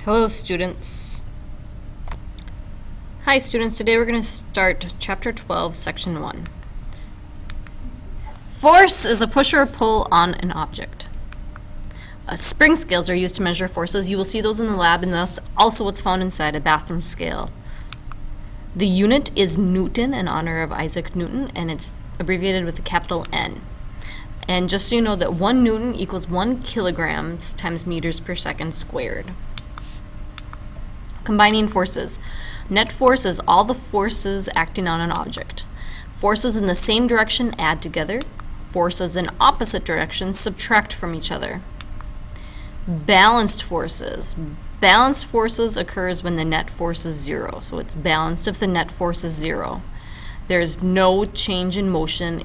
Hello students. Hi students, today we're going to start chapter 12, section 1. Force is a push or pull on an object. Spring scales are used to measure forces. You will see those in the lab, and that's also what's found inside a bathroom scale. The unit is Newton in honor of Isaac Newton, and it's abbreviated with a capital N. And just so you know that 1 Newton equals 1 kilograms times meters per second squared. Combining forces. Net force is all the forces acting on an object. Forces in the same direction add together. Forces in opposite directions subtract from each other. Balanced forces. Balanced forces occurs when the net force is 0. So it's balanced if the net force is 0. There's no change in motion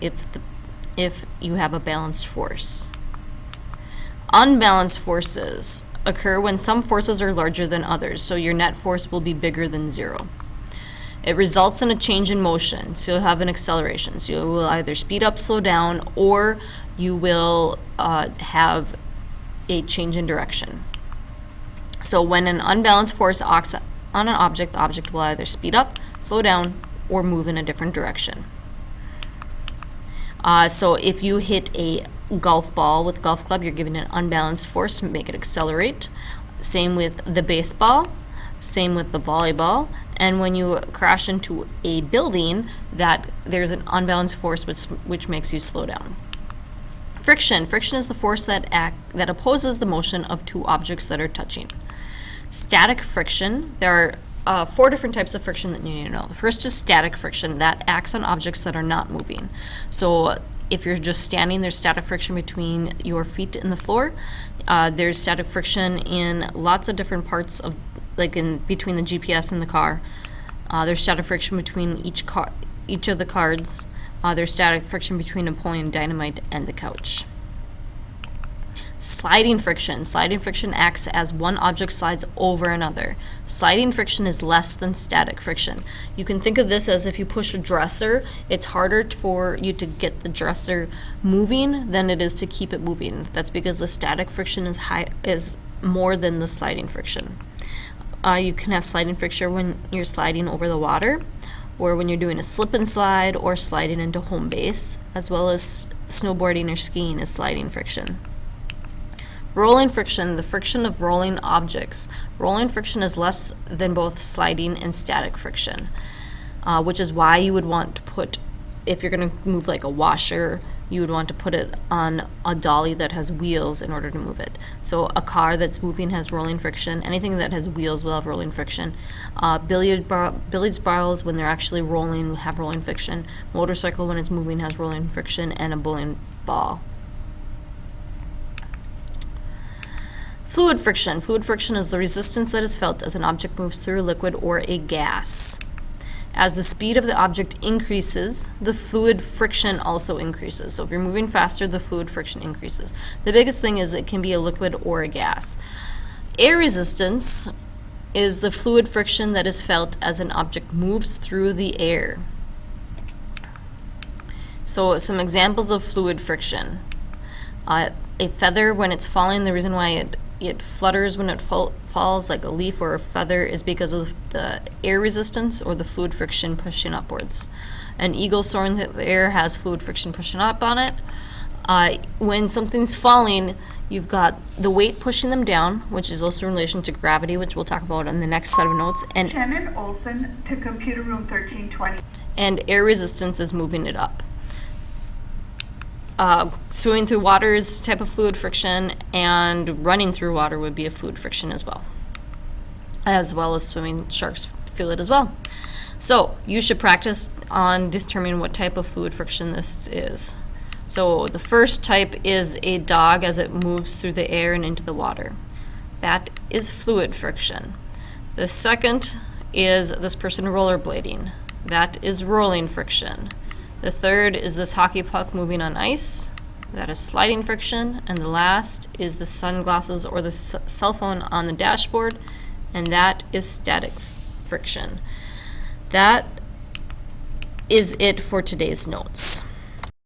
if you have a balanced force. Unbalanced forces occur when some forces are larger than others, so your net force will be bigger than 0. It results in a change in motion, so you'll have an acceleration. So you will either speed up, slow down, or you will have a change in direction. So when an unbalanced force acts on an object, the object will either speed up, slow down, or move in a different direction. So if you hit a golf ball with a golf club, you're giving an unbalanced force to make it accelerate. Same with the baseball, same with the volleyball. And when you crash into a building, that there's an unbalanced force which makes you slow down. Friction. Friction is the force that opposes the motion of two objects that are touching. Static friction. There are 4 different types of friction that you need to know. The first is static friction, that acts on objects that are not moving. So if you're just standing, there's static friction between your feet and the floor. There's static friction in lots of different parts of, like in between the GPS and the car. There's static friction between each of the cards. There's static friction between Napoleon Dynamite and the couch. Sliding friction. Sliding friction acts as one object slides over another. Sliding friction is less than static friction. You can think of this as if you push a dresser, it's harder for you to get the dresser moving than it is to keep it moving. That's because the static friction is more than the sliding friction. You can have sliding friction when you're sliding over the water, or when you're doing a slip and slide or sliding into home base, as well as snowboarding or skiing is sliding friction. Rolling friction, the friction of rolling objects. Rolling friction is less than both sliding and static friction, which is why you would want to put, if you're going to move like a washer, you would want to put it on a dolly that has wheels in order to move it. So a car that's moving has rolling friction. Anything that has wheels will have rolling friction. Billiards balls, when they're actually rolling, have rolling friction. Motorcycle, when it's moving, has rolling friction, and a bowling ball. Fluid friction. Fluid friction is the resistance that is felt as an object moves through a liquid or a gas. As the speed of the object increases, the fluid friction also increases. So if you're moving faster, the fluid friction increases. The biggest thing is it can be a liquid or a gas. Air resistance is the fluid friction that is felt as an object moves through the air. So some examples of fluid friction. A feather, when it's falling, the reason why it flutters when it falls like a leaf or a feather is because of the air resistance or the fluid friction pushing upwards. An eagle soaring in the air has fluid friction pushing up on it. When something's falling, you've got the weight pushing them down, which is also in relation to gravity, which we'll talk about in the next set of notes. And Shannon Olson to computer room 1320. And air resistance is moving it up. Swimming through water is a type of fluid friction, and running through water would be a fluid friction as well as swimming. Sharks feel it as well. So you should practice on determining what type of fluid friction this is. So the first type is a dog as it moves through the air and into the water. That is fluid friction. The second is this person rollerblading. That is rolling friction. The third is this hockey puck moving on ice. That is sliding friction. And the last is the sunglasses or the cell phone on the dashboard, and that is static friction. That is it for today's notes.